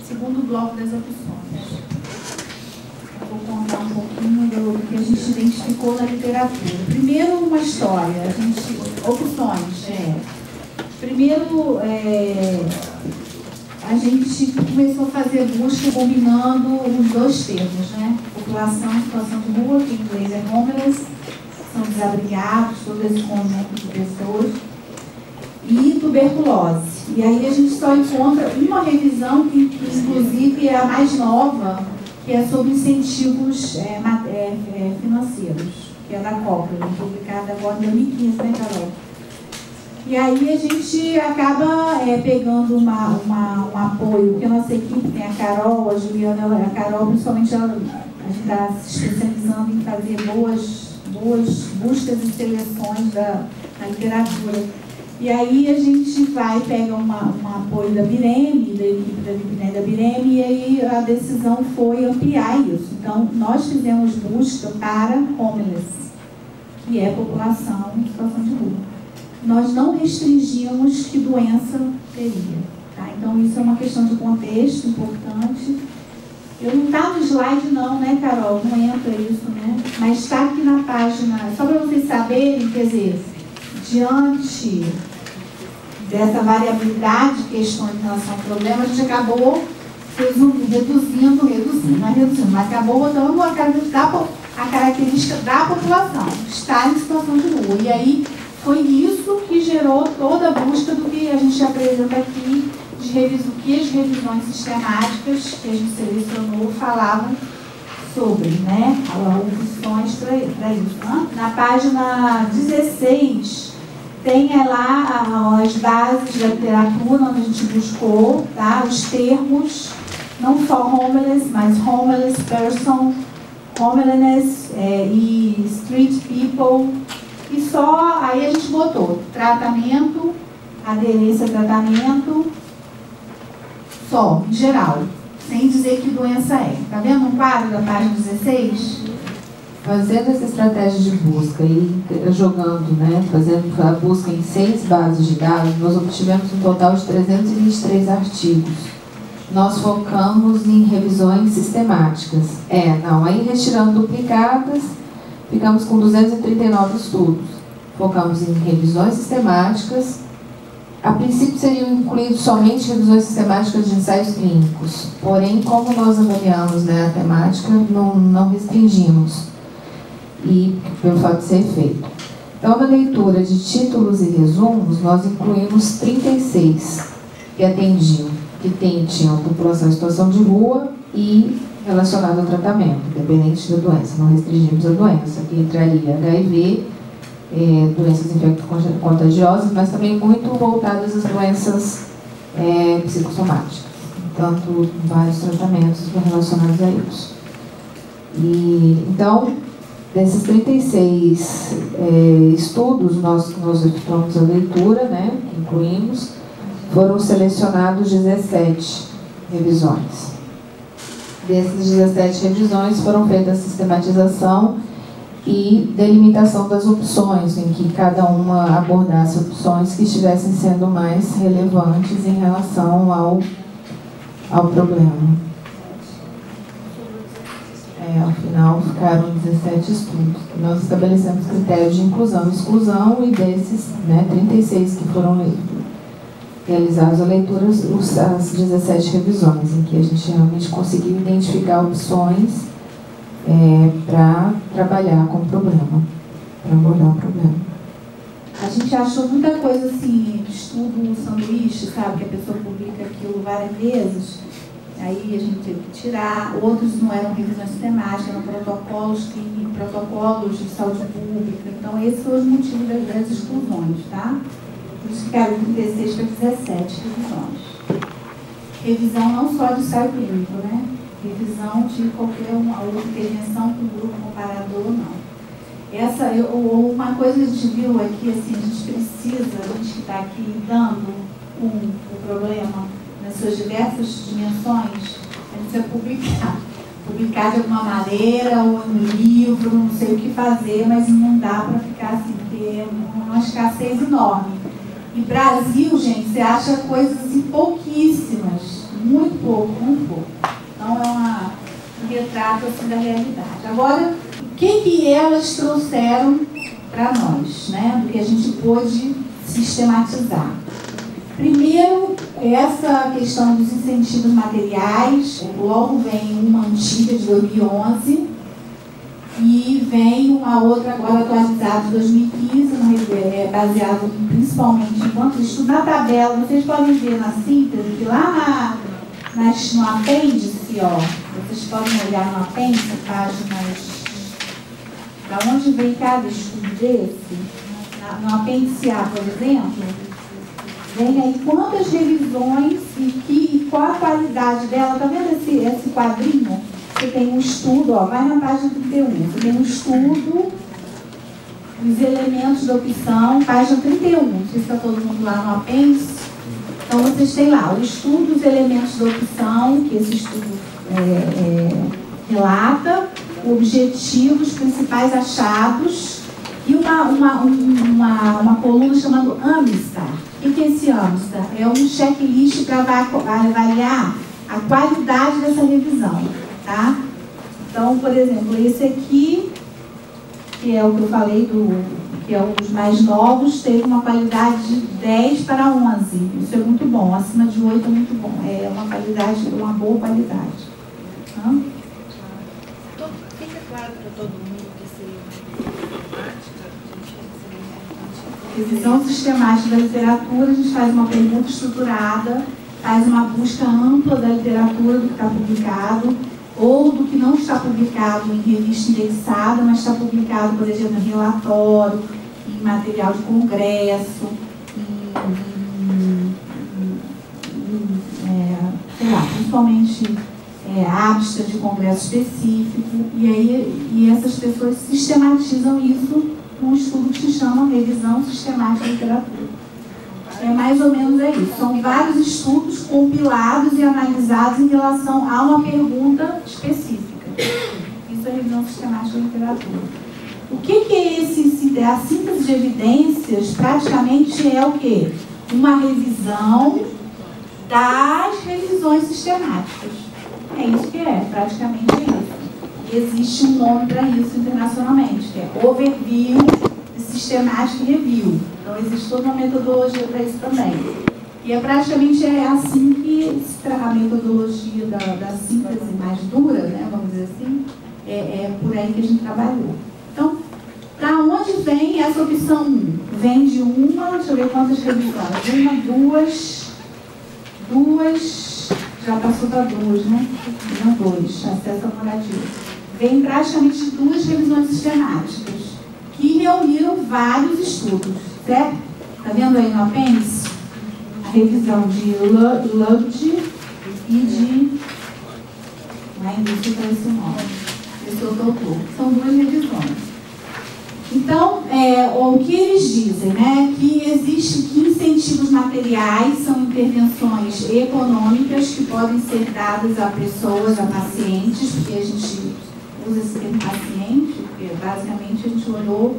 segundo bloco das opções. Eu vou contar um pouquinho do que a gente identificou na literatura. Primeiro, uma história. Opções. Primeiro, a gente começou a fazer busca combinando os dois termos, né? População em situação de rua, que em inglês é homeless, são desabrigados, todo esse conjunto de pessoas, e tuberculose. E aí a gente só encontra uma revisão que inclusive é a mais nova, que é sobre incentivos financeiros, que é da Cochrane, publicada agora em 2015, né, Carol? E aí a gente acaba pegando um apoio, porque a nossa equipe tem a Carol, a Juliana, a Carol, principalmente a gente está se especializando em fazer boas buscas e seleções da literatura. E aí a gente pega um apoio da BIREME, da equipe da Vipiné da BIREME, e aí a decisão foi ampliar isso. Então, nós fizemos busca para homeless, que é população em situação de rua. Nós não restringimos que doença teria. Tá? Então, isso é uma questão de contexto importante. Eu não está no slide não, né, Carol? Não entra isso, né? Mas está aqui na página, só para vocês saberem, quer dizer, diante dessa variabilidade de questões em relação ao problema, a gente acabou reduzindo, mas acabou botando a característica da população, estar em situação de rua. E aí foi isso que gerou toda a busca do que a gente apresenta aqui, que as revisões sistemáticas que a gente selecionou falavam sobre, né, opções para isso. Né? Na página 16, tem lá as bases da literatura, onde a gente buscou, tá, os termos, não só homeless, mas homeless person, homelessness e street people, e só aí a gente botou tratamento, aderência a tratamento, só, em geral, sem dizer que doença é. Tá vendo um quadro da página 16? Fazendo essa estratégia de busca e jogando, né, fazendo a busca em 6 bases de dados, nós obtivemos um total de 323 artigos. Nós focamos em revisões sistemáticas. Aí retirando duplicadas, ficamos com 239 estudos. Focamos em revisões sistemáticas. A princípio seriam incluídos somente revisões sistemáticas de ensaios clínicos. Porém, como nós avaliamos, né, a temática, não restringimos. E pelo fato de ser feito. Então, na leitura de títulos e resumos, nós incluímos 36 que atendiam, tinham a população em situação de rua e relacionado ao tratamento, independente da doença. Não restringimos a doença, que entraria HIV, doenças infecto-contagiosas, mas também muito voltadas às doenças psicossomáticas. Portanto, vários tratamentos relacionados a isso. Então, desses 36 estudos, nós efetuamos a leitura, né, que incluímos, foram selecionados 17 revisões. Dessas 17 revisões foram feitas a sistematização e delimitação das opções, em que cada uma abordasse opções que estivessem sendo mais relevantes em relação ao problema. Ao final ficaram 17 estudos. Nós estabelecemos critérios de inclusão e exclusão, e desses, 36 que foram realizados a leitura, as 17 revisões, em que a gente realmente conseguiu identificar opções para trabalhar com o problema, para abordar o problema. A gente achou muita coisa assim, estudo sanduíche, sabe, que a pessoa publica aquilo várias vezes, aí a gente teve que tirar, outros não eram revisões sistemáticas, eram protocolos de saúde pública, então esse foi o motivo das exclusões, tá? Por isso ficaram 36 para 17 revisões. Revisão não só de ensaio clínico, né? Revisão de qualquer outra intervenção com grupo comparador, não. Uma coisa que a gente viu é que assim, a gente que está aqui lidando com o problema nas suas diversas dimensões, a gente precisa publicar de alguma maneira, ou no livro, não sei o que fazer, mas não dá para ficar assim, porque é uma escassez enorme. E Brasil, gente, você acha coisas assim, pouquíssimas, Muito pouco, muito pouco. Então é um retrato assim, da realidade. Agora, o que elas trouxeram para nós, né? Do que a gente pôde sistematizar. Primeiro, essa questão dos incentivos materiais. Logo vem uma antiga de 2011 e vem uma outra agora atualizada de 2015, baseado principalmente em quanto estudo. Na tabela, vocês podem ver na síntese, que lá no apêndice, ó, vocês podem olhar no apêndice, páginas, da onde vem cada estudo desse, no apêndice A, por exemplo, vem aí quantas revisões e qual a qualidade dela. Tá vendo esse quadrinho? Você tem um estudo, ó, vai na página 31, você tem um estudo dos elementos da opção, página 31, não sei se está todo mundo lá no apêndice. Então vocês têm lá o estudo dos elementos da opção, que esse estudo relata, o objetivo, os principais achados, e uma coluna chamada Amstar. O que é esse Amstar? É um checklist para avaliar a qualidade dessa revisão. Tá? Então, por exemplo, esse aqui, que é o que eu falei, que é um dos mais novos, teve uma qualidade de 10 para 11. Isso é muito bom, acima de 8 é muito bom. É uma qualidade, uma boa qualidade. Tá? Fica claro para todo mundo que seria revisão sistemática da literatura. A gente faz uma pergunta estruturada, faz uma busca ampla da literatura do que está publicado, ou do que não está publicado em revista indexada, mas está publicado, por exemplo, em relatório, em material de congresso, sei lá, principalmente abstract de congresso específico, e essas pessoas sistematizam isso num estudo que se chama Revisão Sistemática da Literatura. É mais ou menos isso. São vários estudos compilados e analisados em relação a uma pergunta específica. Isso é revisão sistemática da literatura. O que é a síntese de evidências? Praticamente é o quê? Uma revisão das revisões sistemáticas. É isso que é, praticamente é isso. E existe um nome para isso internacionalmente, que é Overview, Systematic Review. Então, existe toda uma metodologia para isso também. E praticamente assim que a metodologia da síntese mais dura, né, vamos dizer assim, é por aí que a gente trabalhou. Então, da onde vem essa opção 1? Vem de deixa eu ver quantas revisões. Duas, já passou para 2, né? Não 2, acesso à moradia. Vem praticamente de 2 revisões sistemáticas, que reuniram vários estudos, certo? Está vendo aí no apêndice? A revisão de Lubde e de... Ainda se para esse nome. Esse outro autor. São 2 revisões. Então, o que eles dizem, né? Que incentivos materiais são intervenções econômicas que podem ser dadas a pessoas, a pacientes, porque a gente usa esse termo paciente, porque basicamente a gente olhou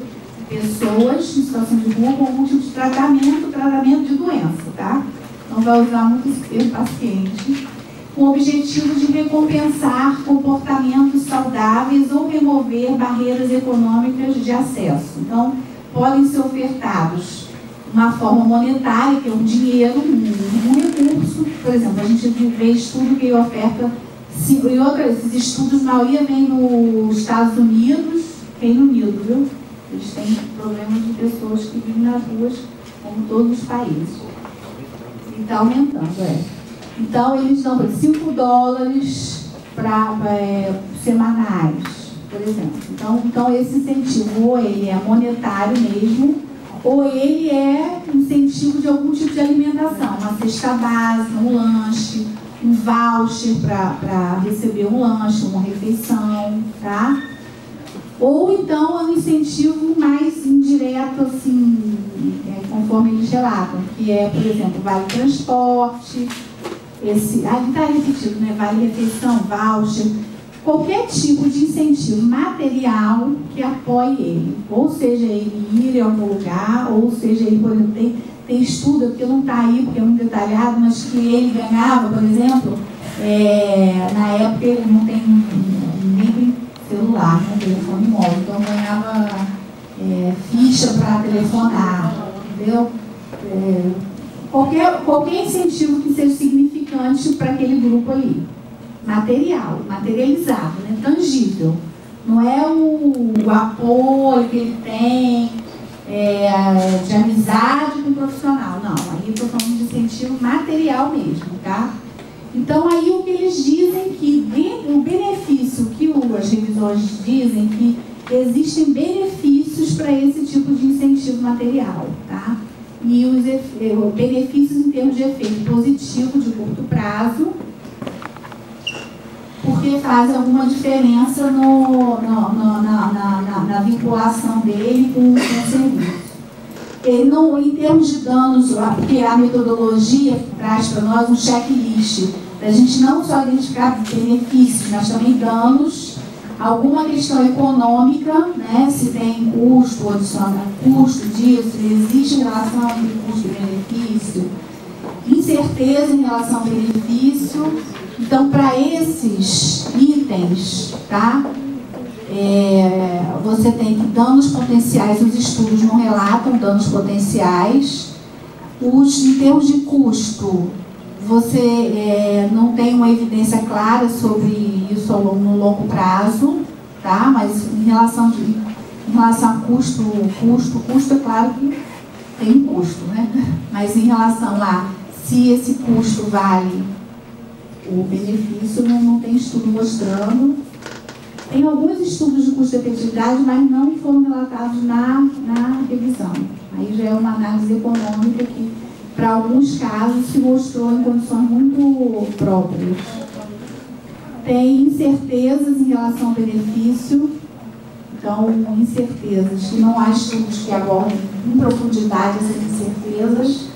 pessoas em situação de rua com algum tipo de tratamento de doença, tá? Não vai usar muito esse termo paciente, com o objetivo de recompensar comportamentos saudáveis ou remover barreiras econômicas de acesso. Então, podem ser ofertados uma forma monetária, que é um dinheiro, um recurso. Por exemplo, a gente vê estudo que oferta, esses estudos, na maioria vem nos Estados Unidos, Reino Unido, viu? Eles têm problemas de pessoas que vivem nas ruas, como todos os países. E está aumentando, Então, eles dão $5 semanais, por exemplo. Então, esse incentivo, ou ele é monetário mesmo, ou ele é incentivo de algum tipo de alimentação, uma cesta básica, um lanche, um voucher para receber um lanche, uma refeição, tá? Ou então é um incentivo mais indireto, assim, conforme eles relatam, que é, por exemplo, vale transporte, ali está repetido, né? Vale refeição, voucher, qualquer tipo de incentivo material que apoie ele, ou seja, ele ir em algum lugar, ou seja, ele, por exemplo, tem estudo, porque não está aí, porque é muito detalhado, mas que ele ganhava, por exemplo, na época ele não tem nem celular, né, telefone móvel, então ganhava ficha para telefonar, entendeu? Qualquer incentivo que seja significante para aquele grupo ali. Material, materializado, né? Tangível. Não é o apoio que ele tem de amizade com o profissional. Não, aí eu estou falando de incentivo material mesmo, tá? Então, aí o que eles dizem que o benefício que as revisões dizem que existem benefícios para esse tipo de incentivo material, tá? E os benefícios em termos de efeito positivo de curto prazo, porque faz alguma diferença na vinculação dele com o serviço. Ele não, em termos de danos, porque a metodologia traz para nós um checklist, para a gente não só identificar benefícios, mas também danos, alguma questão econômica, né, se tem custo, adiciona custo disso, se existe relação entre custo e benefício, incerteza em relação ao benefício. Então, para esses itens, tá? Você tem que danos potenciais, os estudos não relatam danos potenciais. Em termos de custo, você não tem uma evidência clara sobre isso no longo prazo, tá? Mas em relação a custo é claro que tem um custo, né? Mas em relação a se esse custo vale o benefício, não tem estudo mostrando. Tem alguns estudos de custo-efetividade, mas não foram relatados na revisão. Aí já é uma análise econômica que, para alguns casos, se mostrou em condições muito próprias. Tem incertezas em relação ao benefício. Então, incertezas, que não há estudos que abordem em profundidade essas incertezas.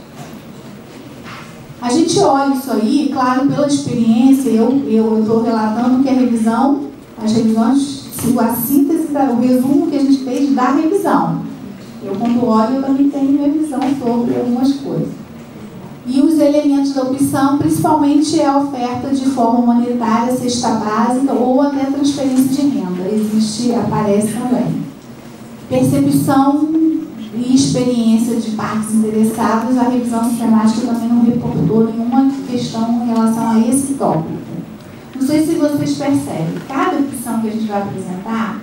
A gente olha isso aí, claro, pela experiência, eu estou relatando que a revisão, as revisões, a síntese, o resumo que a gente fez da revisão. Eu, quando olho, eu também tenho minha visão sobre algumas coisas. E os elementos da opção, principalmente a oferta de forma monetária, cesta básica ou até transferência de renda. Aparece também. Percepção e experiência de partes interessadas, a revisão sistemática também não reportou nenhuma questão em relação a esse tópico. Não sei se vocês percebem, cada opção que a gente vai apresentar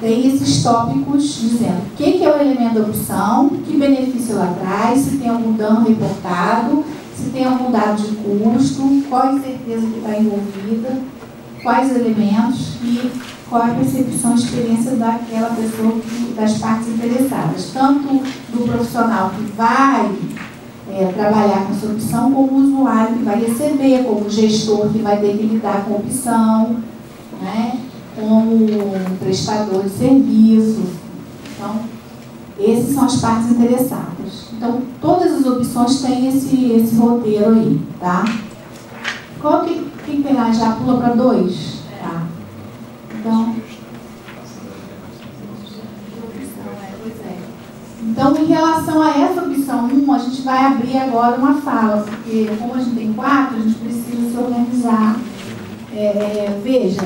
tem esses tópicos dizendo o que é o elemento da opção, que benefício ela traz, se tem algum dano reportado, se tem algum dado de custo, qual a certeza que está envolvida, quais elementos e qual é a percepção e experiência daquela pessoa, das partes interessadas, tanto do profissional que vai trabalhar com essa opção, como o usuário que vai receber, como o gestor que vai ter que lidar com a opção, né? Como o prestador de serviço. Então, essas são as partes interessadas. Então, todas as opções têm esse roteiro aí, tá? Quem pegar já pula para 2? Tá. Então, em relação a essa opção 1, a gente vai abrir agora uma fala, porque como a gente tem 4, a gente precisa se organizar. Veja,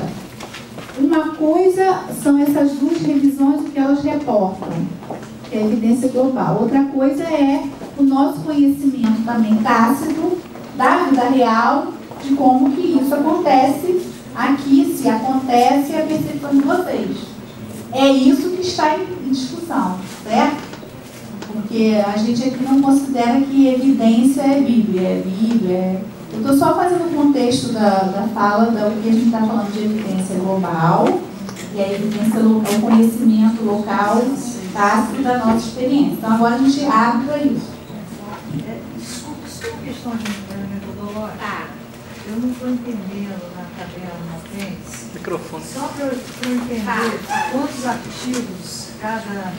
uma coisa são essas duas revisões, o que elas reportam, que é a evidência global. Outra coisa é o nosso conhecimento também tácito da vida real, de como que isso acontece aqui, se acontece, a percepção de vocês. É isso que está em discussão, certo? Porque a gente aqui não considera que evidência é Bíblia. Eu estou só fazendo o contexto da fala do que a gente está falando de evidência global, e a evidência é o conhecimento local tácito da nossa experiência. Então agora a gente abre para isso. Desculpa, isso é uma questão de metodológica. Eu não estou entendendo na tabela na frente. Microfone. Só para eu entender quantos artigos cada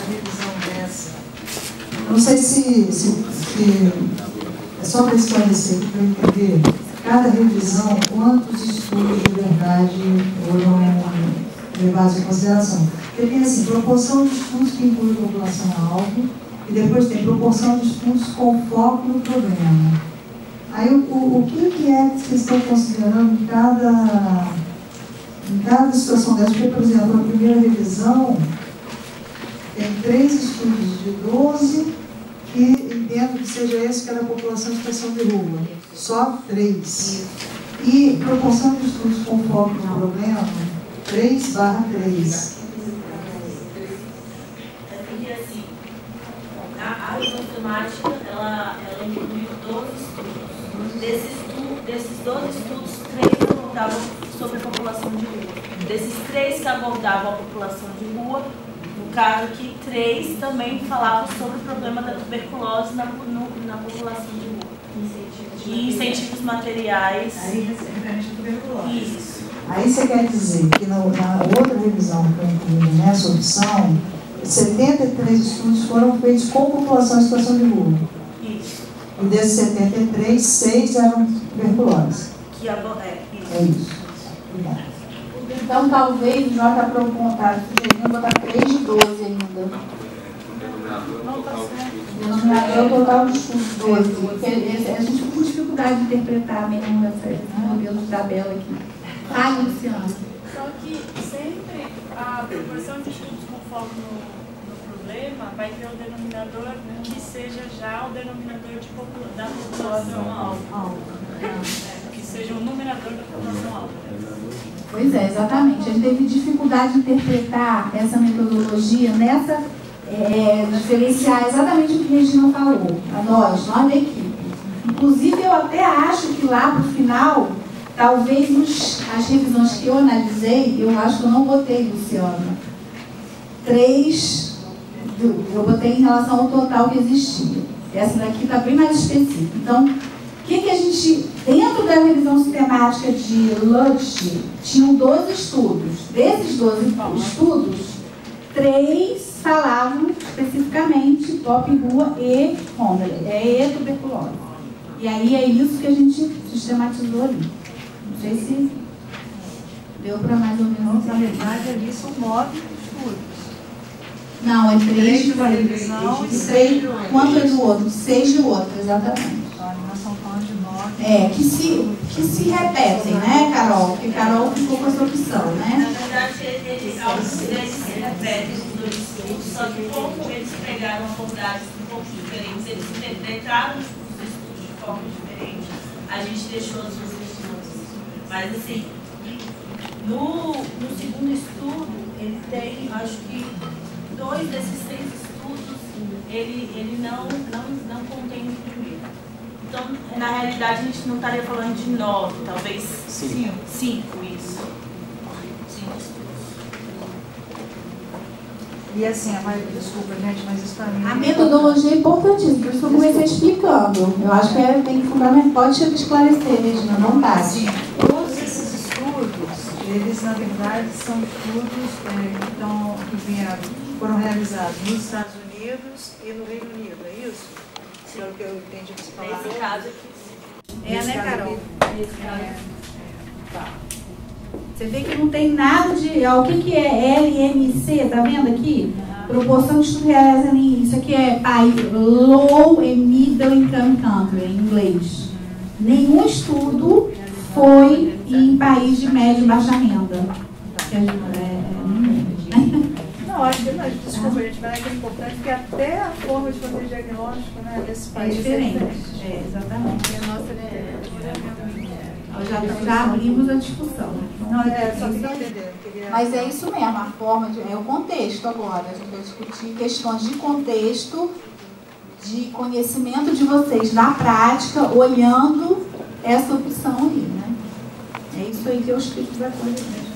revisão dessa. Não sei se é só para esclarecer, para entender, cada revisão, quantos estudos de verdade ou levados em consideração. Porque tem assim, proporção de estudos que inclui população-alvo, e depois tem proporção de estudos com foco no problema. Aí o que é que vocês estão considerando em cada situação dessa? Porque, por exemplo, a primeira revisão tem 3 estudos de 12, que entendo que seja esse que era a população em situação de rua. Só 3. E proporção de estudos com foco no problema, 3/3. Porque assim, a revisão temática, ela inclui 12 estudos. Desses 12 estudos, 3 abordavam sobre a população de rua. Desses 3 que abordavam a população de rua, no caso aqui, 3 também falavam sobre o problema da tuberculose na população de rua. E incentivos materiais. Aí, referente à tuberculose. Isso. Aí você quer dizer que na outra revisão que eu incluí nessa opção, 73 estudos foram feitos com população em situação de rua. Isso. E desses 73, 6 eram tuberculose. Isso. É isso. Obrigada. Então, talvez o J. está sugerindo botar 3 de 12 ainda. Não está certo. Denominador total de estudos 12. Porque a gente ficou com dificuldade de interpretar mesmo esse modelo de tabela aqui. Luciano. Só que sempre a proporção de estudos com foco no problema vai ter o denominador que seja já o denominador da população-alvo. Que seja o numerador da população-alvo. Pois é, exatamente. A gente teve dificuldade de interpretar essa metodologia nessa, diferenciar exatamente o que a Regina falou, nós da equipe. Inclusive, eu até acho que lá para o final, talvez as revisões que eu analisei, eu acho que eu não botei, Luciana, 3, eu botei em relação ao total que existia. Essa daqui está bem mais específica. Então, o que a gente, dentro da revisão sistemática de Lutsch, tinham 12 estudos. Desses 12 estudos, 3 falavam especificamente pop rua e tuberculose. E aí é isso que a gente sistematizou ali. Não sei se deu para mais ou menos. Na verdade, ali são 9 estudos. Não, é 3 de uma revisão e 6. Quanto é do outro? 6 do outro, exatamente. Nós estamos falando de 9. Que se repetem, né, Carol? Porque Carol ficou com essa opção, Na né? verdade, alguns deles se repetem os 2 estudos, só que como eles pegaram abordagens um pouco diferentes, eles interpretaram os estudos de forma diferente, a gente deixou as 2 estudos. Mas assim, no segundo estudo, ele tem, acho que 2 desses 3 estudos, ele não contém o primeiro. Então, na realidade, a gente não estaria falando de 9, talvez 5, isso. 5 estudos. E assim, desculpa, gente, mas isso para mim... A metodologia é importantíssima, por isso que eu comecei explicando. Eu acho que tem que fundamentar. Pode esclarecer, Regina, não tá. Sim, todos esses estudos, eles na verdade são estudos que foram realizados nos Estados Unidos e no Reino Unido, é isso? Pelo que eu entendi que você falou. Nesse caso aqui. Né, Carol? Tá. Você vê que não tem nada de... O que é LMC? Tá vendo aqui? Proporção de estudo realizado em... Isso aqui é país Low and Middle Income Country, em inglês. Nenhum estudo foi em país de média e baixa renda. Não, acho que não, desculpa, gente, mas é importante que até a forma de fazer diagnóstico, né, desse país é diferente. Exatamente. Já abrimos a discussão. Não, só queria entender. Mas é isso mesmo, a forma é o contexto agora. A gente vai discutir questões de contexto, de conhecimento de vocês na prática, olhando essa opção aí, né? É isso aí que eu explico da coisa mesmo,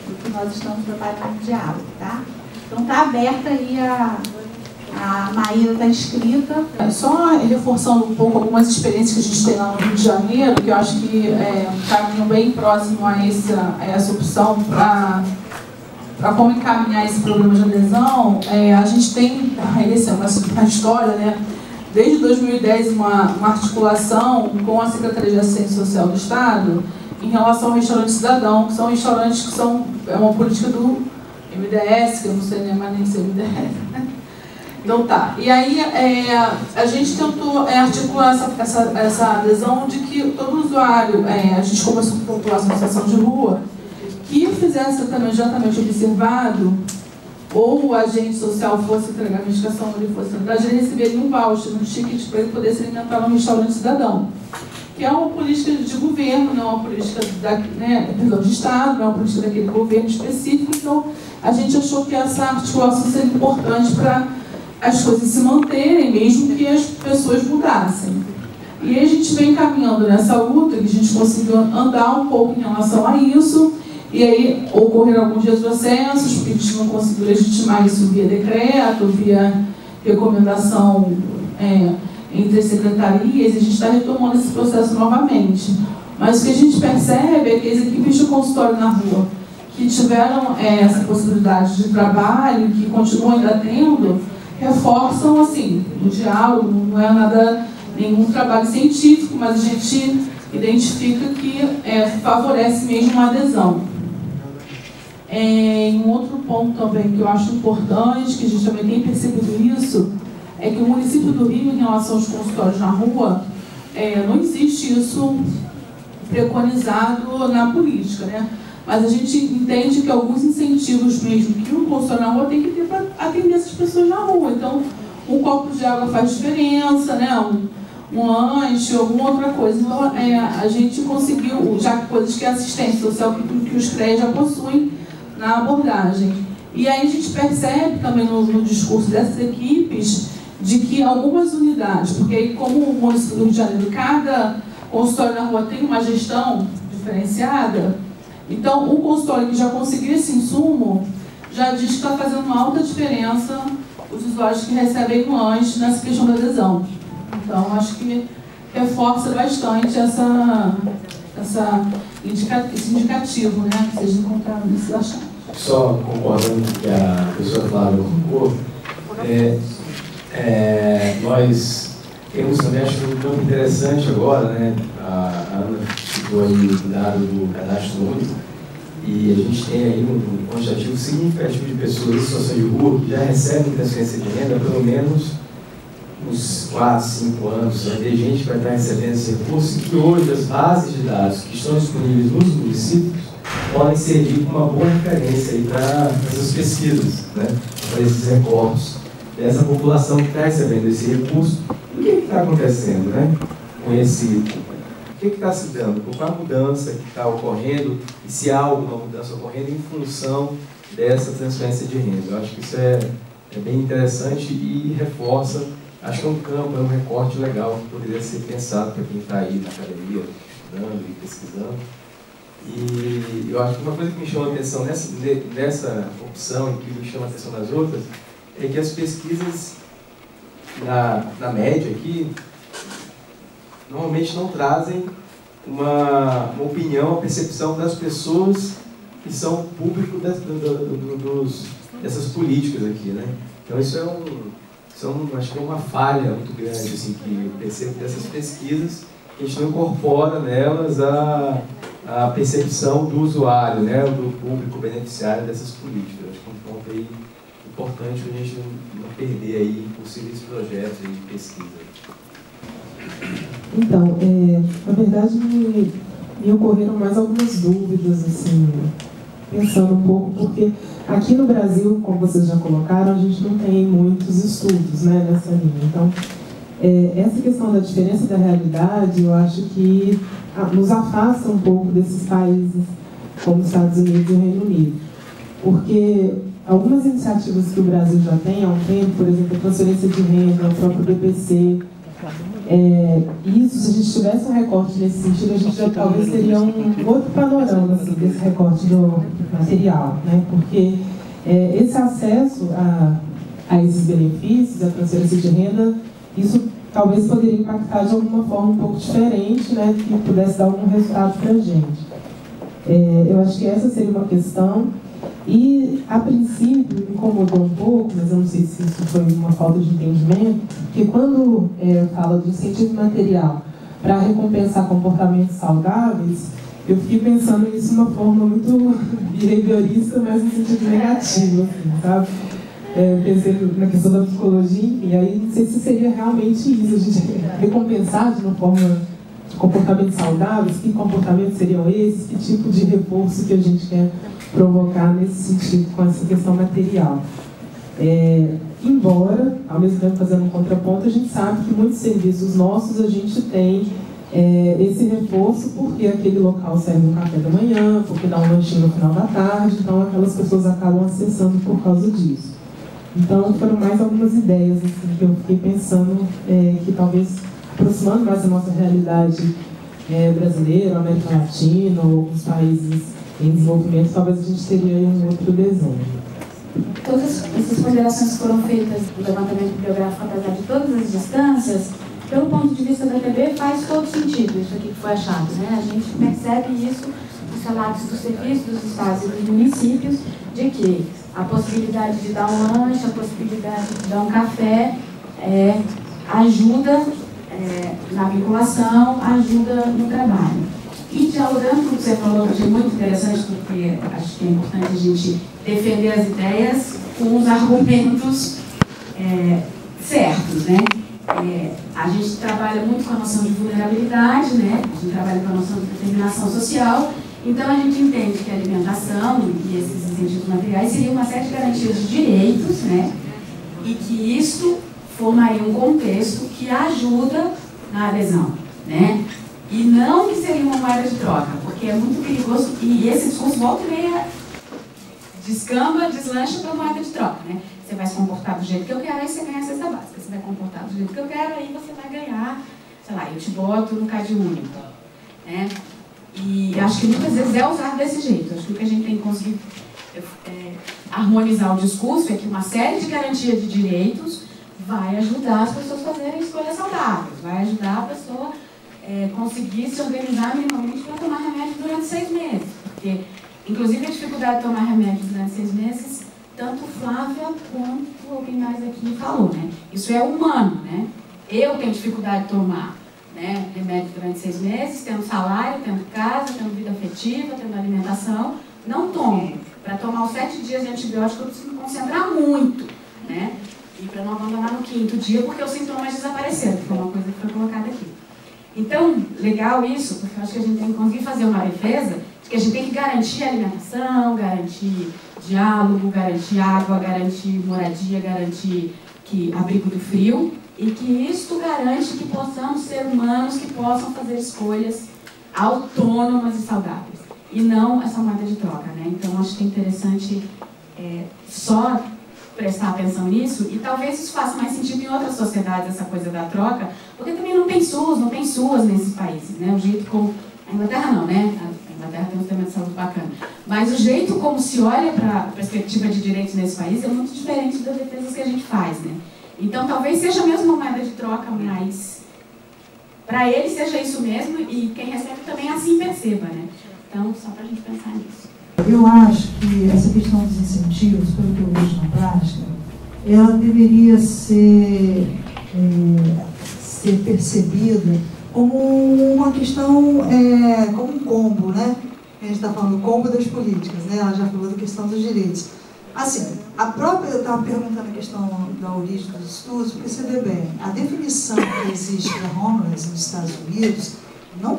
do que nós estamos trabalhando no diálogo, tá? Então está aberta aí a Maíra está inscrita. Só reforçando um pouco algumas experiências que a gente tem lá no Rio de Janeiro, que eu acho que é um caminho bem próximo a essa opção para como encaminhar esse problema de adesão. A gente tem, essa é uma história, né? Desde 2010, uma articulação com a Secretaria de Assistência Social do Estado, em relação ao restaurante cidadão, que são restaurantes que são uma política do MDS, que eu não sei nem se é MDS. Então tá. E aí a gente tentou articular essa adesão de que todo usuário, a gente começou com a população de situação de rua, que fizesse tratamento diretamente observado, ou o agente social fosse entregar a medicação, ou ele fosse entrar, ele receberia um voucher, um ticket para ele poder se alimentar num restaurante cidadão. Que é uma política de governo, não é uma política de Estado, não é uma política daquele governo específico. Então, a gente achou que essa articulação seria importante para as coisas se manterem, mesmo que as pessoas mudassem. E a gente vem caminhando nessa luta, que a gente conseguiu andar um pouco em relação a isso, e aí ocorreram alguns retrocessos, porque a gente não conseguiu legitimar isso via decreto, via recomendação entre as secretarias, e a gente está retomando esse processo novamente. Mas o que a gente percebe é que as equipes de consultório na rua, que tiveram essa possibilidade de trabalho, que continuam ainda tendo, reforçam assim, o diálogo, não é nada, nenhum trabalho científico, mas a gente identifica que favorece mesmo uma adesão. Um outro ponto também que eu acho importante, que a gente também tem percebido isso, é que o município do Rio, em relação aos consultórios na rua, não existe isso preconizado na política, né? Mas a gente entende que alguns incentivos mesmo que um consultório na rua tem que ter para atender essas pessoas na rua. Então, um copo de água faz diferença, né? Um lanche, alguma outra coisa. Então, a gente conseguiu, já coisas que a assistência social, que os CREAs já possuem na abordagem. E aí a gente percebe também no discurso dessas equipes de que algumas unidades, porque aí como o município do Rio de Janeiro, cada consultório na rua tem uma gestão diferenciada, então o consultório que já conseguiu esse insumo já diz que está fazendo uma alta diferença os usuários que recebem um lanche nessa questão da adesão. Então acho que reforça bastante esse indicativo, né, que vocês encontraram nesses achados. Só concordando com o que a professora Flávia colocou, nós temos também, acho que um ponto interessante agora, né? A Ana citou aí o dado do cadastro único, e a gente tem aí um quantitativo significativo de pessoas em situação de rua que já recebem transferência de renda há pelo menos uns 4, 5 anos. Vai ter gente que vai estar recebendo esse recurso, e que hoje as bases de dados que estão disponíveis nos municípios podem servir como uma boa referência aí para essas pesquisas, né? Para esses recortes dessa população que está recebendo esse recurso. E o que está acontecendo, né, com esse... O que está se dando? Qual a mudança que está ocorrendo e se há alguma mudança ocorrendo em função dessa transferência de renda? Eu acho que isso é bem interessante e reforça, acho que é um campo, é um recorte legal que poderia ser pensado para quem está aí na academia, estudando e pesquisando. E eu acho que uma coisa que me chama a atenção nessa opção e que me chama a atenção nas outras é que as pesquisas, na média aqui, normalmente não trazem uma opinião, uma percepção das pessoas que são público dessas políticas aqui, né? Então isso acho que é uma falha muito grande, assim, que eu percebo dessas pesquisas, que a gente não incorpora nelas a percepção do usuário, né, do público beneficiário dessas políticas. Acho que é um ponto aí importante para a gente não perder aí possíveis projetos de pesquisa. Então, na verdade, me ocorreram mais algumas dúvidas, assim, pensando um pouco, porque aqui no Brasil, como vocês já colocaram, a gente não tem muitos estudos, né, nessa linha. Então, essa questão da diferença da realidade, eu acho que nos afasta um pouco desses países como os Estados Unidos e o Reino Unido. Porque algumas iniciativas que o Brasil já tem há um tempo, por exemplo, a transferência de renda, o próprio BPC, isso, se a gente tivesse um recorte nesse sentido, a gente já talvez teria um outro panorama assim, desse recorte do material, né? Porque esse acesso a esses benefícios, a transferência de renda, isso talvez poderia impactar de alguma forma um pouco diferente, né? Que pudesse dar algum resultado para a gente. Eu acho que essa seria uma questão. E, a princípio, me incomodou um pouco, mas eu não sei se isso foi uma falta de entendimento, porque quando fala do incentivo material para recompensar comportamentos saudáveis, Eu fiquei pensando nisso de uma forma muito behaviorista, mas no sentido negativo, assim, sabe? Pensei na questão da psicologia, e aí não sei se seria realmente isso, a gente recompensar de uma forma de comportamentos saudáveis, que comportamentos seriam esses, que tipo de reforço que a gente quer provocar nesse sentido com essa questão material. Embora, ao mesmo tempo fazendo um contraponto, a gente sabe que muitos serviços nossos a gente tem esse reforço porque aquele local serve um café da manhã, porque dá um lanchinho no final da tarde, então aquelas pessoas acabam acessando por causa disso. Então foram mais algumas ideias assim, que eu fiquei pensando que talvez aproximando mais a nossa realidade brasileira, América Latina ou os países em desenvolvimento, talvez a gente teria aí um outro desenho. Todas essas ponderações foram feitas no levantamento bibliográfico, apesar de todas as distâncias, pelo ponto de vista da TV, faz todo sentido isso aqui que foi achado, né? A gente percebe isso nos relatos dos serviços dos estados e dos municípios, de que a possibilidade de dar um lanche, a possibilidade de dar um café ajuda na vinculação, ajuda no trabalho. E dialogando com o que você falou, que achei muito interessante, porque acho que é importante a gente defender as ideias com os argumentos certos, né? A gente trabalha muito com a noção de vulnerabilidade, né? A gente trabalha com a noção de determinação social, então a gente entende que a alimentação e esses incentivos materiais seriam uma série de garantias de direitos, né? E que isso formaria um contexto que ajuda na adesão, né? E não que seria uma moeda de troca, porque é muito perigoso, e esse discurso volta e meia descamba, deslancha para moeda de troca, né? Você vai se comportar do jeito que eu quero, aí você ganha a cesta básica. Você vai comportar do jeito que eu quero, aí você vai ganhar, sei lá, eu te boto no CAD único, né? E acho que muitas vezes é usado desse jeito. Acho que o que a gente tem que conseguir harmonizar o discurso é que uma série de garantias de direitos vai ajudar as pessoas a fazerem escolhas saudáveis, vai ajudar a pessoa conseguir se organizar minimamente para tomar remédio durante 6 meses. Porque, inclusive, a dificuldade de tomar remédio durante 6 meses, tanto Flávia quanto alguém mais aqui falou, né? Isso é humano, né? Eu tenho dificuldade de tomar remédio durante 6 meses, tendo salário, tendo casa, tendo vida afetiva, tendo alimentação, não tomo. Para tomar os 7 dias de antibiótico, eu preciso me concentrar muito, né? E para não abandonar no 5º dia, porque os sintomas desapareceram, que foi uma coisa que foi colocada aqui. Então, legal isso, porque eu acho que a gente tem que conseguir fazer uma defesa de que a gente tem que garantir alimentação, garantir diálogo, garantir água, garantir moradia, garantir abrigo do frio, e que isto garante que possamos ser humanos que possam fazer escolhas autônomas e saudáveis, e não essa moeda de troca, né? Então, acho que é interessante só prestar atenção nisso, e talvez isso faça mais sentido em outras sociedades, essa coisa da troca, porque também não tem SUS, não tem SUAS nesses países, né? O jeito como... A Inglaterra não, né? A Inglaterra tem um sistema de saúde bacana. Mas o jeito como se olha para a perspectiva de direitos nesse país é muito diferente das defesas que a gente faz, né? Então, talvez seja mesmo uma moeda de troca, mas para ele seja isso mesmo, e quem recebe também assim perceba, né? Então, só para a gente pensar nisso. Eu acho que essa questão dos incentivos, pelo que eu vejo na prática, ela deveria ser percebida como uma questão, como um combo, né? A gente está falando do combo das políticas, né? Ela já falou da questão dos direitos. Assim, eu estava perguntando a questão da origem dos estudos, porque você vê bem, a definição que existe da homeless nos Estados Unidos não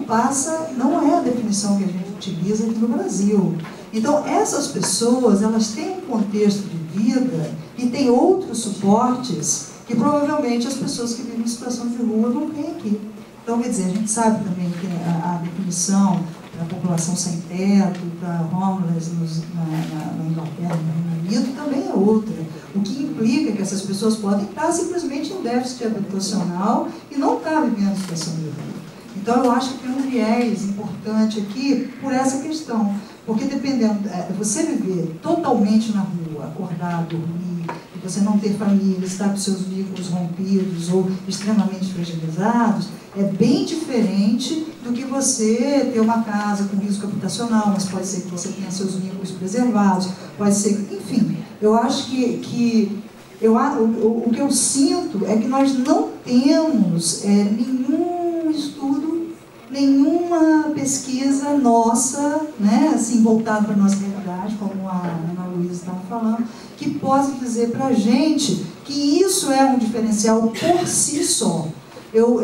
é a definição que a gente utiliza aqui no Brasil. Então, essas pessoas, elas têm um contexto de vida e têm outros suportes que provavelmente as pessoas que vivem em situação de rua não têm aqui. Então, quer dizer, a gente sabe também que a definição da população sem teto, para homeless na Inglaterra, no Reino Unido, também é outra. O que implica que essas pessoas podem estar simplesmente em déficit habitacional e não estar vivendo em situação de rua. Então, eu acho que tem um viés importante aqui por essa questão. Porque dependendo, você viver totalmente na rua, acordar, dormir, e você não ter família, estar com seus vínculos rompidos ou extremamente fragilizados, é bem diferente do que você ter uma casa com risco habitacional, mas pode ser que você tenha seus vínculos preservados, pode ser, enfim. Eu acho que o que eu sinto é que nós não temos nenhum estudo nenhuma pesquisa nossa, né, assim, voltada para a nossa realidade, como a Ana Luísa estava falando, que possa dizer para a gente que isso é um diferencial por si só. Eu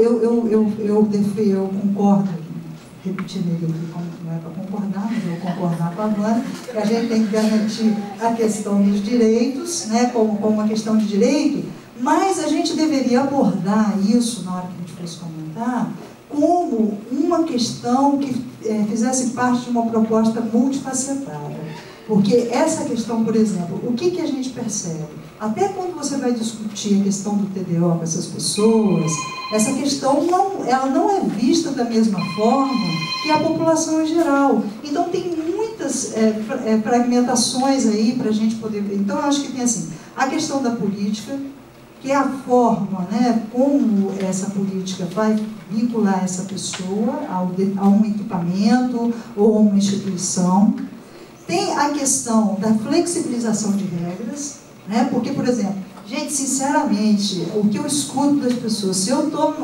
concordo, repetindo ele aqui, não é para concordar, mas eu vou concordar com a Vânia, que a gente tem que garantir a questão dos direitos, né, como uma questão de direito, mas a gente deveria abordar isso, na hora que a gente fosse comentar, como uma questão que fizesse parte de uma proposta multifacetada. Porque essa questão, por exemplo, o que a gente percebe? Até quando você vai discutir a questão do TDO com essas pessoas, essa questão ela não é vista da mesma forma que a população em geral. Então, tem muitas fragmentações aí para a gente poder ver. Então, eu acho que tem assim, a questão da política, que é a forma, né, como essa política vai vincular essa pessoa a um equipamento ou a uma instituição. Tem a questão da flexibilização de regras, né, porque, por exemplo, gente, sinceramente, o que eu escuto das pessoas, se eu estou,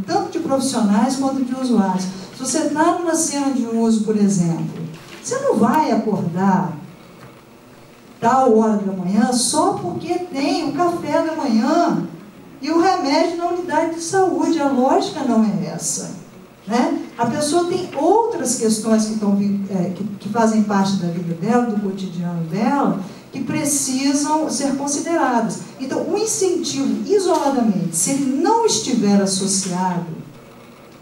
tanto de profissionais quanto de usuários, se você está numa cena de uso, por exemplo, você não vai acordar tal hora da manhã só porque tem o café da manhã e o remédio na unidade de saúde. A lógica não é essa, né? A pessoa tem outras questões que fazem parte da vida dela, do cotidiano dela, que precisam ser consideradas. Então, o incentivo, isoladamente, se ele não estiver associado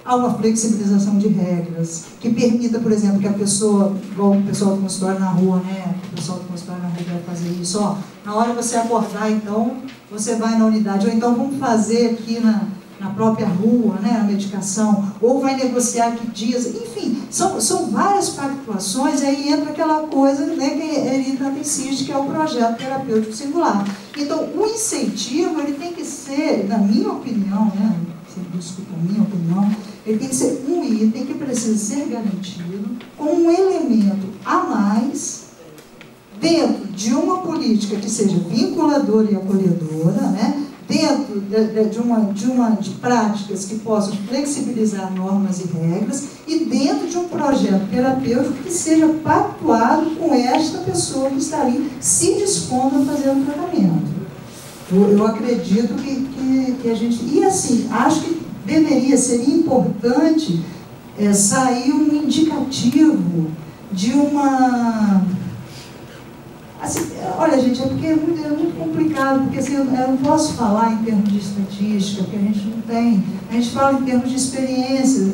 a uma flexibilização de regras, que permita, por exemplo, que a pessoa, igual o pessoal do consultório na rua, né? O pessoal do consultório na rua vai fazer isso, ó, na hora que você acordar, então, você vai na unidade, ou então vamos fazer aqui na própria rua, né, a medicação, ou vai negociar que dias, enfim, são várias pactuações, e aí entra aquela coisa, né, que ele tanto insiste, que é o projeto terapêutico singular. Então, o incentivo, ele tem que ser, na minha opinião, né, desculpa a minha opinião, ele tem que ser um item que precisa ser garantido com um elemento a mais dentro de uma política que seja vinculadora e acolhedora, né? Dentro de práticas que possam flexibilizar normas e regras e dentro de um projeto terapêutico que seja pactuado com esta pessoa que está ali se dispondo a fazer o tratamento. Eu acredito que a gente... E assim, acho que seria importante sair um indicativo de uma... Assim, olha, gente, é porque é muito complicado, porque assim, eu não posso falar em termos de estatística, porque a gente não tem. A gente fala em termos de experiência.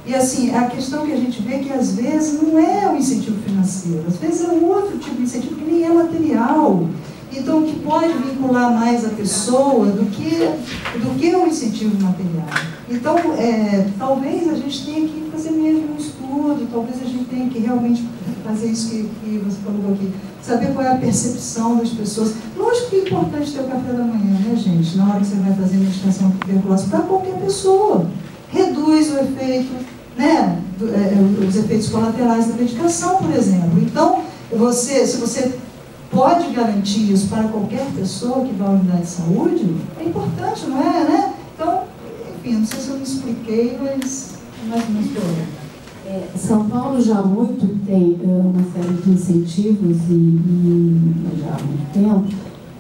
E assim, a questão que a gente vê é que às vezes não é o incentivo financeiro, às vezes é um outro tipo de incentivo que nem é material. Então, que pode vincular mais a pessoa do que o incentivo material. Então, talvez a gente tenha que fazer mesmo um estudo, talvez a gente tenha que realmente fazer isso que você falou aqui, saber qual é a percepção das pessoas. Lógico que é importante ter o café da manhã, né, gente? Na hora que você vai fazer medicação de tuberculose, para qualquer pessoa. Reduz o efeito, né, os efeitos colaterais da medicação, por exemplo. Então, se você pode garantir isso para qualquer pessoa que vai à unidade de saúde, é importante, não é, né? Então, enfim, não sei se eu me expliquei, mas mais ou menos por aí. São Paulo já há muito tem uma série de incentivos e já há muito tempo,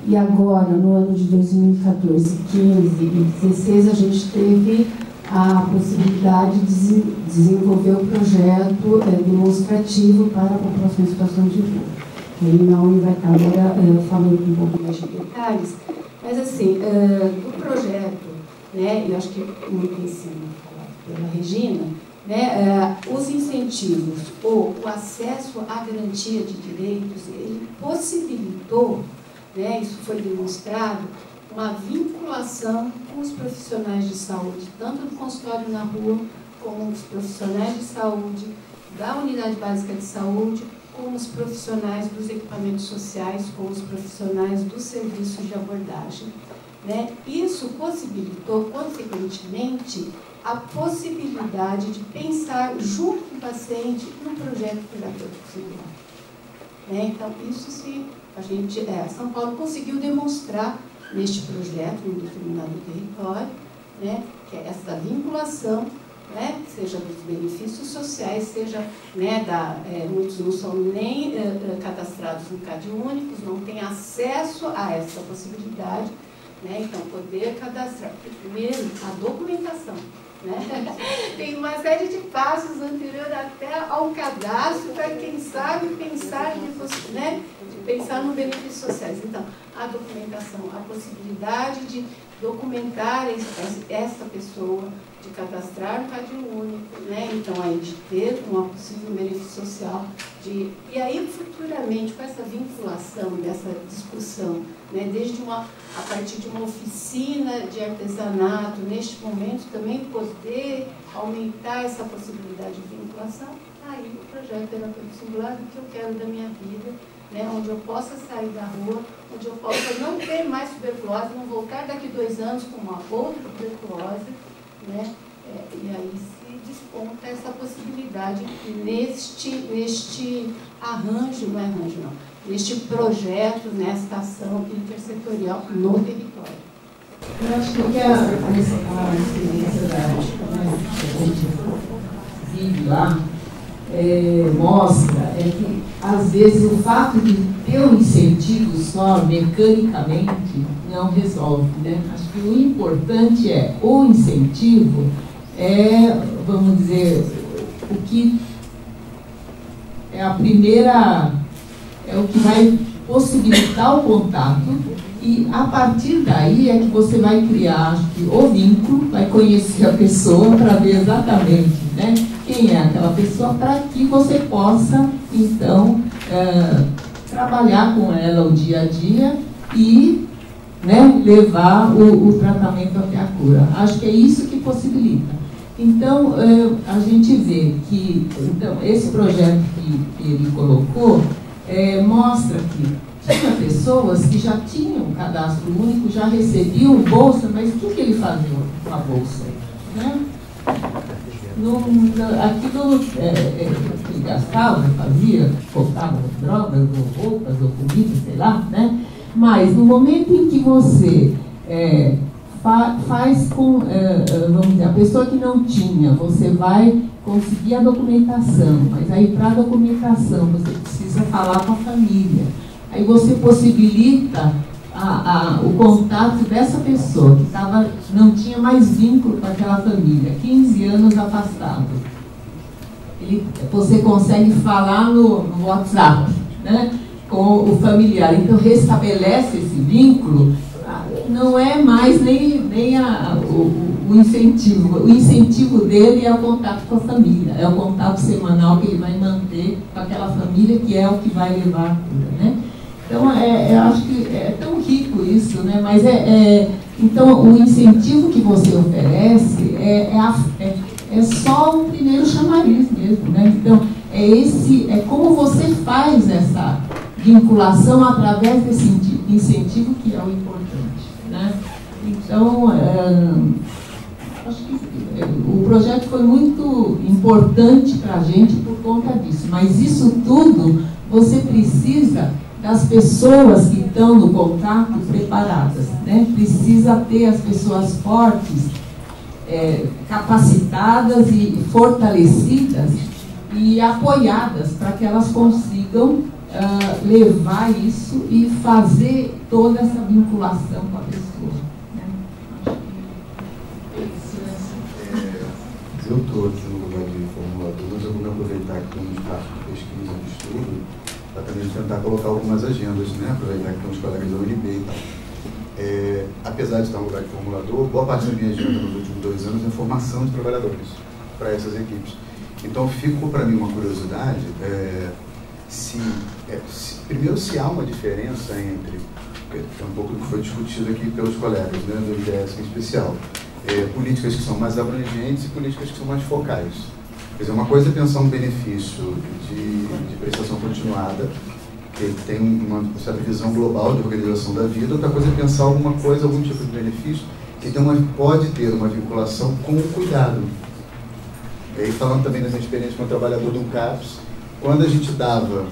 e agora, no ano de 2014, 15 e 16, a gente teve a possibilidade de desenvolver o projeto demonstrativo para a população em situação de rua. Ele não vai estar agora falando um pouco mais de detalhes, mas assim, do projeto, né, eu acho que muito em cima pela Regina, né, os incentivos ou o acesso à garantia de direitos, ele possibilitou, né, isso foi demonstrado, uma vinculação com os profissionais de saúde, tanto do consultório na rua, como os profissionais de saúde, da unidade básica de saúde, com os profissionais dos equipamentos sociais, com os profissionais dos serviços de abordagem, né? Isso possibilitou, consequentemente, a possibilidade de pensar junto com o paciente no projeto terapêutico singular. Né? Então, isso São Paulo conseguiu demonstrar neste projeto, em um determinado território, né, que é essa vinculação né? Seja dos benefícios sociais, seja, né, muitos não são nem cadastrados no CadÚnico, não têm acesso a essa possibilidade, né? Então, poder cadastrar. Primeiro, a documentação. Né? Tem uma série de passos anterior até ao cadastro para quem sabe pensar, né? Pensar no benefícios sociais. Então, a documentação, a possibilidade de documentar essa pessoa, de cadastrar no CadÚnico, né? Então, aí de ter uma possível benefício social. E aí, futuramente, com essa vinculação, dessa discussão, né? Desde a partir de uma oficina de artesanato, neste momento, também poder aumentar essa possibilidade de vinculação, aí o projeto Terapêutico Singular, do que eu quero da minha vida, né, onde eu possa sair da rua, onde eu possa não ter mais tuberculose, não voltar daqui 2 anos com uma outra tuberculose, né, e aí se desponta essa possibilidade neste arranjo, não é arranjo não, neste projeto, nesta ação intersetorial no território. Eu acho que a experiência da que a gente vive lá mostra que, às vezes, o fato de ter um incentivo só mecanicamente não resolve, né? Acho que o importante o incentivo vamos dizer, o que é a primeira, o que vai possibilitar o contato, e a partir daí é que você vai criar, acho que, o vínculo, vai conhecer a pessoa para ver exatamente, né, quem é aquela pessoa, para que você possa, então, trabalhar com ela o dia a dia e, né, levar o tratamento até a cura. Acho que é isso que possibilita. Então, a gente vê que esse projeto que ele colocou mostra que tinha pessoas que já tinham cadastro único, já recebiam bolsa, mas o que ele fazia com a bolsa? Né? Aquilo que ele gastava, fazia, comprava drogas, ou roupas, ou comida, sei lá, né? Mas no momento em que você faz com, vamos dizer, a pessoa que não tinha, você vai conseguir a documentação, mas aí para a documentação você precisa falar com a família. Aí você possibilita o contato dessa pessoa que não tinha mais vínculo com aquela família, 15 anos afastado. Você consegue falar no WhatsApp, né, com o familiar. Então restabelece esse vínculo. Não é mais nem o incentivo. O incentivo dele é o contato com a família, é o contato semanal que ele vai manter com aquela família, que é o que vai levar a cura, né? Então, eu acho que é tão rico isso, né? Mas então, o incentivo que você oferece é só o primeiro chamariz mesmo, né? Então, é como você faz essa vinculação através desse incentivo que é o importante, né? Então, acho que o projeto foi muito importante para a gente por conta disso, mas isso tudo você precisa das pessoas que estão no contato preparadas, né? Precisa ter as pessoas fortes, capacitadas e fortalecidas e apoiadas para que elas consigam levar isso e fazer toda essa vinculação com a pessoa, né? Eu estou aqui no lugar de formulador, mas eu vou me aproveitar que tem um espaço de pesquisa, de estudo, para também tentar colocar algumas agendas, né? Aproveitar que tem uns colegas da UNB e tal. Apesar de estar no lugar de formulador, boa parte da minha agenda nos últimos 2 anos é formação de trabalhadores para essas equipes. Então, ficou para mim uma curiosidade, primeiro, se há uma diferença entre, é um pouco do que foi discutido aqui pelos colegas, né, do IDS em especial, políticas que são mais abrangentes e políticas que são mais focais. Quer dizer, uma coisa é pensar um benefício de prestação continuada, que tem uma certa visão global de organização da vida, outra coisa é pensar algum tipo de benefício que pode ter uma vinculação com o cuidado. E aí, falando também dessa experiência com o trabalhador do CAPS, quando a gente dava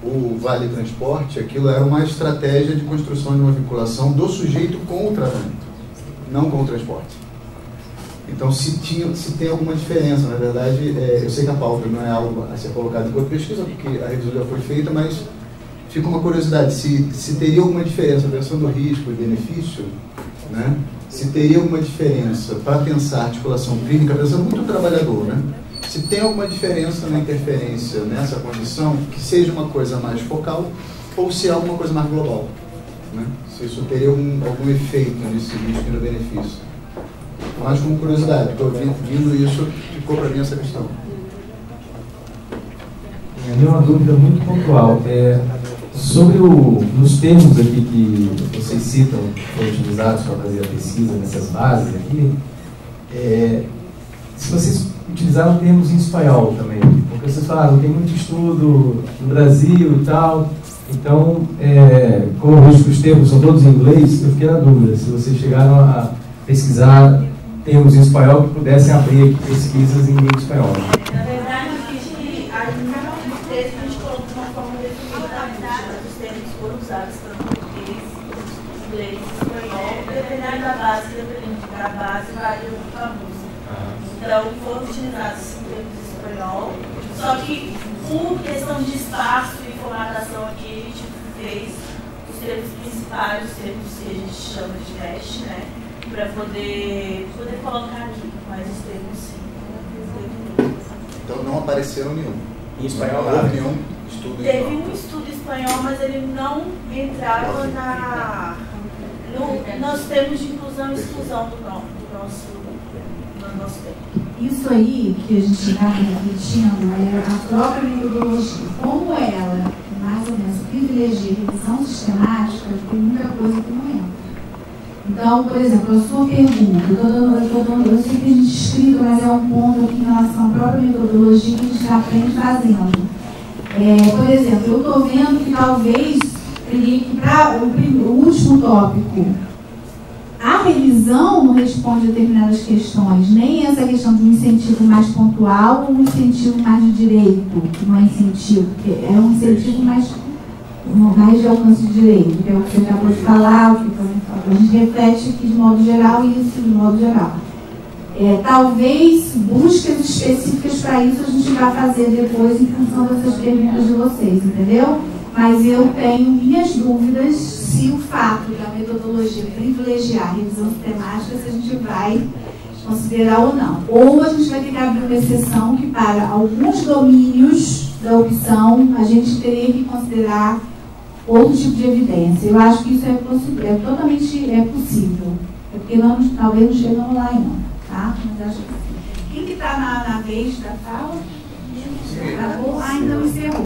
o Vale Transporte, aquilo era uma estratégia de construção de uma vinculação do sujeito com o tratamento, não com o transporte. Então, se tem alguma diferença, na verdade, eu sei que a pauta não é algo a ser colocado enquanto pesquisa, porque a revisão já foi feita, mas fica uma curiosidade, se teria alguma diferença, pensando no risco e benefício, né? Se teria alguma diferença para pensar articulação clínica, pensando muito no trabalhador, né? Se tem alguma diferença na interferência nessa condição, que seja uma coisa mais focal, ou se é alguma coisa mais global, né? Se isso teria algum efeito nesse risco e no benefício. Mas como curiosidade, porque eu vendo isso, ficou para mim essa questão. Eu tenho uma dúvida muito pontual. Sobre nos termos aqui que vocês citam, que foram utilizados para fazer a pesquisa nessas bases aqui, se vocês utilizaram termos em espanhol também, porque vocês falaram, tem muito estudo no Brasil e tal, então, como eu vejo que os termos são todos em inglês, eu fiquei na dúvida se vocês chegaram a pesquisar termos em espanhol que pudessem abrir aqui pesquisas em língua espanhola. Na verdade, no texto a gente colocou uma forma definida, os termos foram usados tanto em português, inglês e espanhol, dependendo da base, varia muito a música. Então, foram utilizados os termos em espanhol, só que por questão de espaço e formatação aqui, a gente fez os termos principais, os termos que a gente chama de mesh, né? Para poder colocar aqui, mas os termos sim. Então não apareceram nenhum. Em espanhol não houve nenhum estudo. Teve um estudo espanhol, mas ele não entrava nos termos de inclusão e exclusão do nosso tempo. Isso aí que a gente está refletindo é a própria metodologia. Como ela, mais ou menos, privilegia a revisão sistemática, tem muita coisa que não entra. Então, por exemplo, a sua pergunta, eu sei que a gente escrito, mas é um ponto aqui em relação à própria metodologia que a gente aprende fazendo. Por exemplo, eu estou vendo que talvez teria que, para o último tópico, a revisão não responde a determinadas questões, nem essa questão de um incentivo mais pontual ou um incentivo mais de direito, que não é incentivo, porque é um incentivo mais de alcance de direito, que é o que você acabou de falar, o que a gente reflete aqui de modo geral e isso de modo geral. Talvez buscas específicas para isso a gente vai fazer depois em função dessas perguntas de vocês, entendeu? Mas eu tenho minhas dúvidas se o fato da metodologia privilegiar a revisão sistemática, se a gente vai considerar ou não. Ou a gente vai ter que abrir uma exceção que para alguns domínios da opção a gente teria que considerar outro tipo de evidência. Eu acho que isso é totalmente possível. É porque talvez não chegamos lá ainda, tá? Mas acho que sim. Quem que está na vez da fala? Acabou? Ainda não encerrou.